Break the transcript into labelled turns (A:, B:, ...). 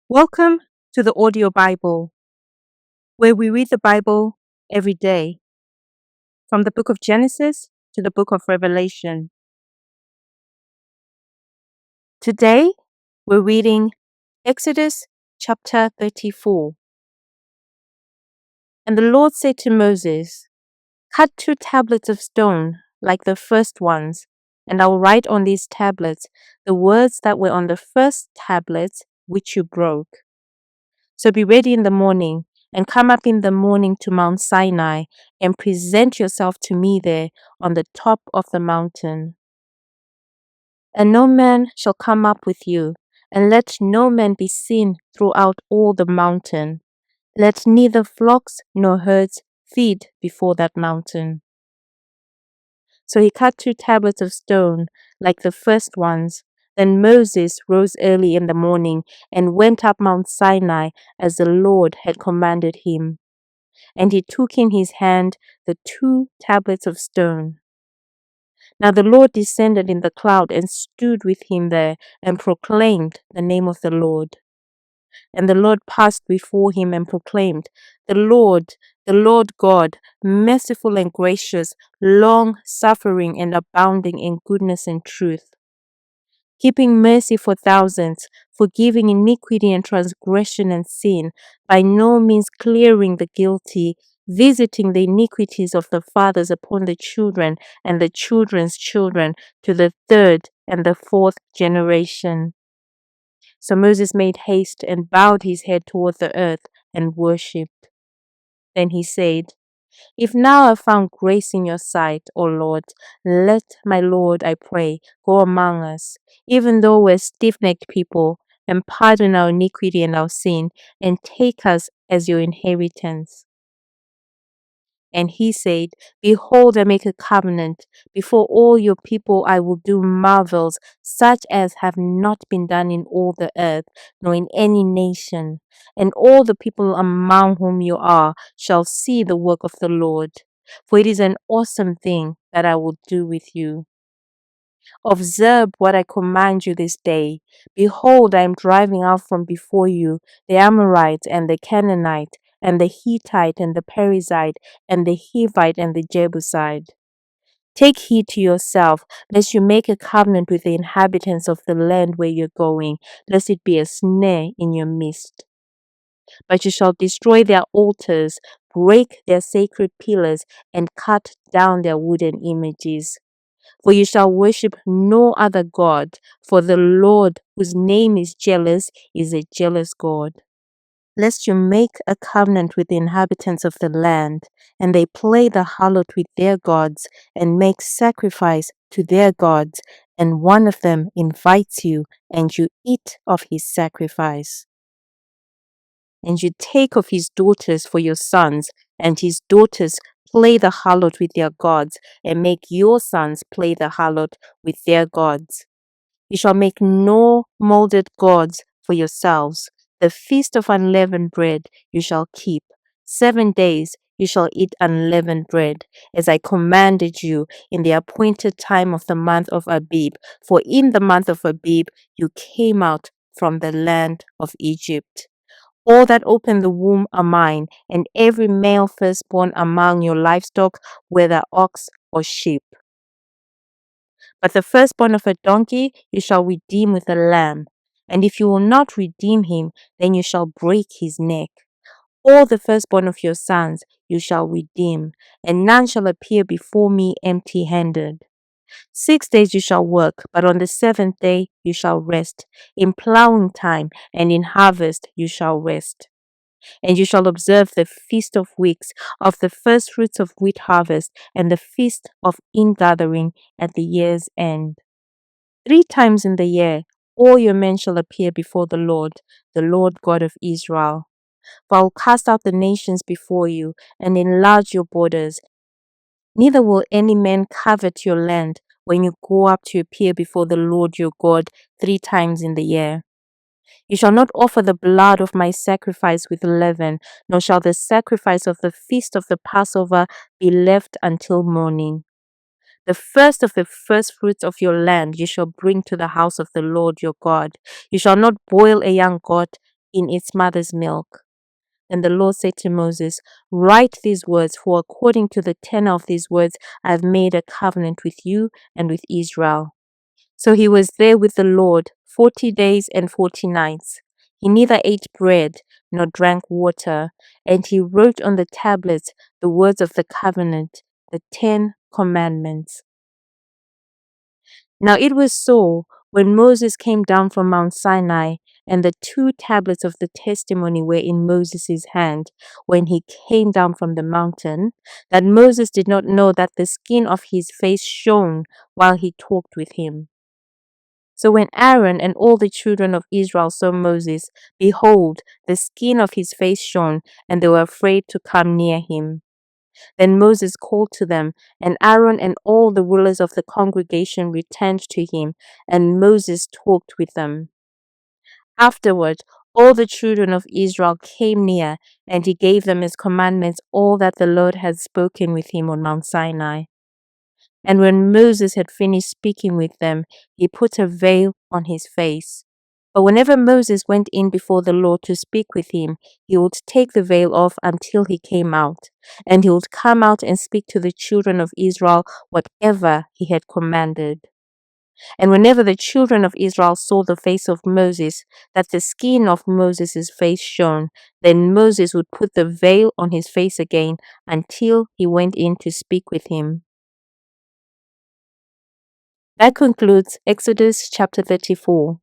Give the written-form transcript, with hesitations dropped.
A: Welcome to the Audio Bible, where we read the Bible every day, from the book of Genesis to the book of Revelation. Today, we're reading Exodus chapter 34. And the Lord said to Moses, "Cut 2 tablets of stone like the first ones, and I will write on these tablets the words that were on the first tablets which you broke. So be ready in the morning, and come up in the morning to Mount Sinai, and present yourself to me there on the top of the mountain. And no man shall come up with you, and let no man be seen throughout all the mountain. Let neither flocks nor herds feed before that mountain." So he cut 2 tablets of stone like the first ones. Then Moses rose early in the morning and went up Mount Sinai as the Lord had commanded him. And he took in his hand the 2 tablets of stone. Now the Lord descended in the cloud and stood with him there and proclaimed the name of the Lord. And the Lord passed before him and proclaimed, the Lord God, merciful and gracious, long-suffering and abounding in goodness and truth, keeping mercy for thousands, forgiving iniquity and transgression and sin, by no means clearing the guilty, visiting the iniquities of the fathers upon the children and the children's children to the third and the fourth generation. So Moses made haste and bowed his head toward the earth and worshipped. Then he said, "If now I found grace in your sight, O Lord, let my Lord, I pray, go among us, even though we're stiff-necked people, and pardon our iniquity and our sin, and take us as your inheritance." And he said, "Behold, I make a covenant. Before all your people I will do marvels, such as have not been done in all the earth, nor in any nation. And all the people among whom you are shall see the work of the Lord. For it is an awesome thing that I will do with you. Observe what I command you this day. Behold, I am driving out from before you the Amorite and the Canaanite, and the Hittite and the Perizzite, and the Hivite and the Jebusite. Take heed to yourself, lest you make a covenant with the inhabitants of the land where you're going, lest it be a snare in your midst. But you shall destroy their altars, break their sacred pillars, and cut down their wooden images. For you shall worship no other God, for the Lord, whose name is jealous, is a jealous God. Lest you make a covenant with the inhabitants of the land, and they play the harlot with their gods, and make sacrifice to their gods, and one of them invites you, and you eat of his sacrifice. And you take of his daughters for your sons, and his daughters play the harlot with their gods, and make your sons play the harlot with their gods. You shall make no molded gods for yourselves. The feast of unleavened bread you shall keep. 7 days you shall eat unleavened bread, as I commanded you in the appointed time of the month of Abib. For in the month of Abib you came out from the land of Egypt. All that open the womb are mine, and every male firstborn among your livestock, whether ox or sheep. But the firstborn of a donkey you shall redeem with a lamb. And if you will not redeem him, then you shall break his neck. All the firstborn of your sons you shall redeem, and none shall appear before me empty-handed. 6 days you shall work, but on the 7th day you shall rest. In plowing time and in harvest you shall rest. And you shall observe the feast of weeks, of the first fruits of wheat harvest, and the feast of ingathering at the year's end. 3 times in the year all your men shall appear before the Lord God of Israel. For I will cast out the nations before you, and enlarge your borders. Neither will any man covet your land when you go up to appear before the Lord your God 3 times in the year. You shall not offer the blood of my sacrifice with leaven, nor shall the sacrifice of the feast of the Passover be left until morning. The first of the firstfruits of your land you shall bring to the house of the Lord your God. You shall not boil a young goat in its mother's milk. And the Lord said to Moses, "Write these words, for according to the tenor of these words I have made a covenant with you and with Israel." So he was there with the Lord 40 days and 40 nights. He neither ate bread nor drank water, and he wrote on the tablets the words of the covenant, the 10 commandments. Now it was so, when Moses came down from Mount Sinai, and the 2 tablets of the testimony were in Moses' hand when he came down from the mountain, that Moses did not know that the skin of his face shone while he talked with him. So when Aaron and all the children of Israel saw Moses, behold, the skin of his face shone, and they were afraid to come near him. Then Moses called to them, and Aaron and all the rulers of the congregation returned to him, and Moses talked with them. Afterward, all the children of Israel came near, and he gave them as commandments all that the Lord had spoken with him on Mount Sinai. And when Moses had finished speaking with them, he put a veil on his face. But whenever Moses went in before the Lord to speak with him, he would take the veil off until he came out, and he would come out and speak to the children of Israel whatever he had commanded. And whenever the children of Israel saw the face of Moses, that the skin of Moses' face shone, then Moses would put the veil on his face again until he went in to speak with him. That concludes Exodus chapter 34.